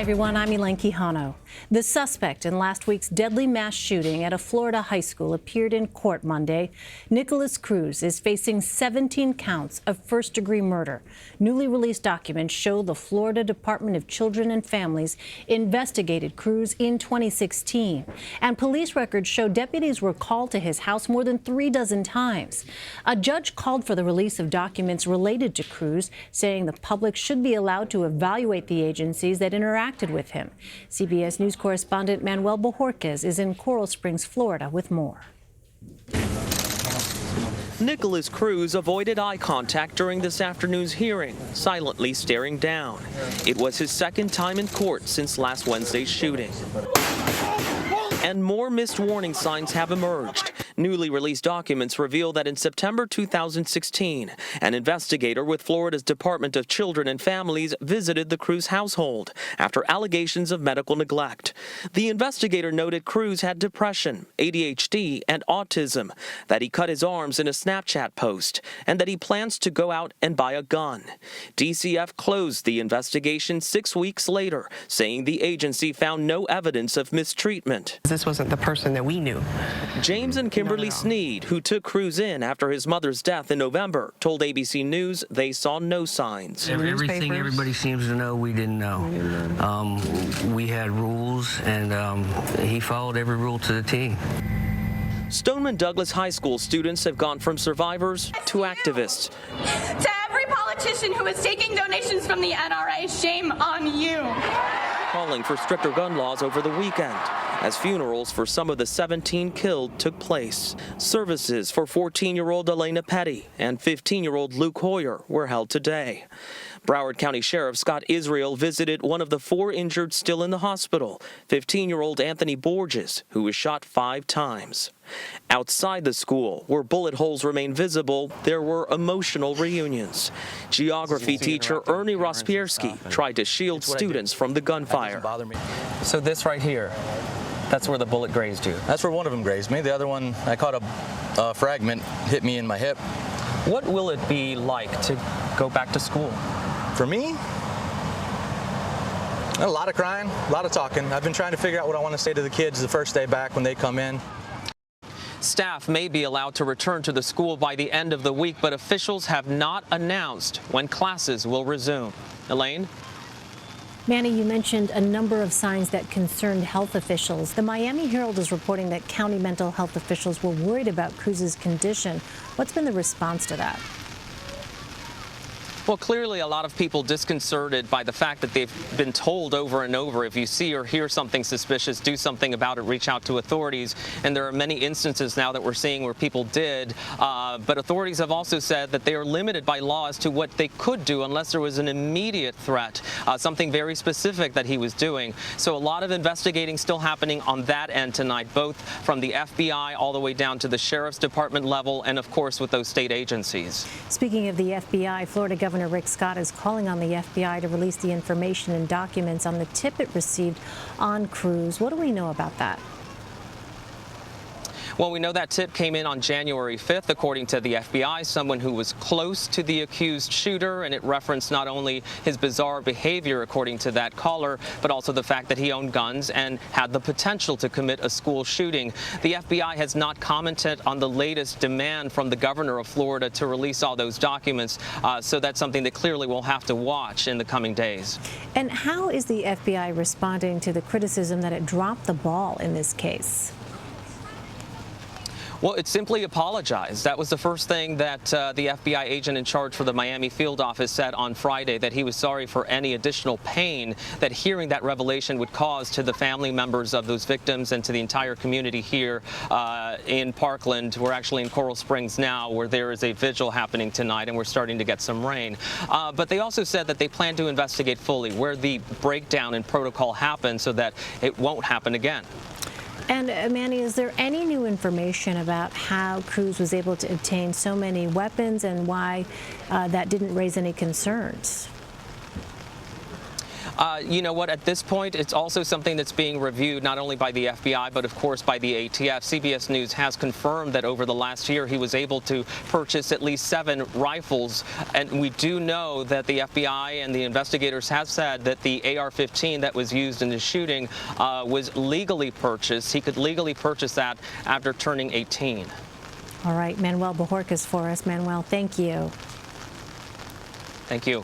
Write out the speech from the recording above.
everyone, I'm Elaine Quijano. The suspect in last week's deadly mass shooting at a Florida high school appeared in court Monday. Nikolas Cruz is facing 17 counts of first-degree murder. Newly released documents show the Florida Department of Children and Families investigated Cruz in 2016. And police records show deputies were called to his house more than 36 times. A judge called for the release of documents related to Cruz, saying the public should be allowed to evaluate the agencies that interacted with him. CBS News correspondent Manuel Bojorquez is in Coral Springs, Florida, with more. Nikolas Cruz avoided eye contact during this afternoon's hearing, silently staring down. It was his second time in court since last Wednesday's shooting. And more missed warning signs have emerged. Newly released documents reveal that in September 2016, an investigator with Florida's Department of Children and Families visited the Cruz household after allegations of medical neglect. The investigator noted Cruz had depression, ADHD, and autism, that he cut his arms in a Snapchat post, and that he plans to go out and buy a gun. DCF closed the investigation 6 weeks later, saying the agency found no evidence of mistreatment. This wasn't the person that we knew. James and Kimberly Sneed, who took Cruz in after his mother's death in November, told ABC News they saw no signs. Everything everybody seems to know, we didn't know. We had rules, and he followed every rule to the T. Stoneman Douglas High School students have gone from survivors to activists. To every politician who is taking donations from the NRA, shame on you. Calling for stricter gun laws over the weekend as funerals for some of the 17 killed took place. Services for 14-year-old Elena Petty and 15-year-old Luke Hoyer were held today. Broward County Sheriff Scott Israel visited one of the 4 injured still in the hospital, 15-year-old Anthony Borges, who was shot 5 times. Outside the school, where bullet holes remain visible, there were emotional reunions. Geography teacher Ernie Rospierski tried to shield students from the gunfire. So this right here, that's where the bullet grazed you? That's where one of them grazed me. The other one, I caught a fragment, hit me in my hip. What will it be like to go back to school? For me, a lot of crying, a lot of talking. I've been trying to figure out what I want to say to the kids the first day back when they come in. Staff may be allowed to return to the school by the end of the week, but officials have not announced when classes will resume. Elaine? Manny, you mentioned a number of signs that concerned health officials. The Miami Herald is reporting that county mental health officials were worried about Cruz's condition. What's been the response to that? Well, clearly a lot of people disconcerted by the fact that they've been told over and over, if you see or hear something suspicious, do something about it, reach out to authorities. And there are many instances now that we're seeing where people did. But authorities have also said that they are limited by law as to what they could do unless there was an immediate threat, something very specific that he was doing. So a lot of investigating still happening on that end tonight, both from the FBI all the way down to the Sheriff's Department level and, of course, with those state agencies. Speaking of the FBI, Florida Governor Rick Scott is calling on the FBI to release the information and documents on the tip it received on Cruz. What do we know about that? Well, we know that tip came in on January 5th, according to the FBI, someone who was close to the accused shooter, and it referenced not only his bizarre behavior, according to that caller, but also the fact that he owned guns and had the potential to commit a school shooting. The FBI has not commented on the latest demand from the governor of Florida to release all those documents, so that's something that clearly we'll have to watch in the coming days. And how is the FBI responding to the criticism that it dropped the ball in this case? Well, it simply apologized. That was the first thing that the FBI agent in charge for the Miami field office said on Friday, that he was sorry for any additional pain that hearing that revelation would cause to the family members of those victims and to the entire community here in Parkland. We're actually in Coral Springs now, where there is a vigil happening tonight, and we're starting to get some rain. But they also said that they plan to investigate fully where the breakdown in protocol happened so that it won't happen again. And Manny, is there any new information about how Cruz was able to obtain so many weapons and why that didn't raise any concerns? You know what? At this point, it's also something that's being reviewed not only by the FBI, but of course by the ATF. CBS News has confirmed that over the last year, he was able to purchase at least 7 rifles. And we do know that the FBI and the investigators have said that the AR-15 that was used in the shooting was legally purchased. He could legally purchase that after turning 18. All right, Manuel Bojorquez for us. Manuel, thank you. Thank you.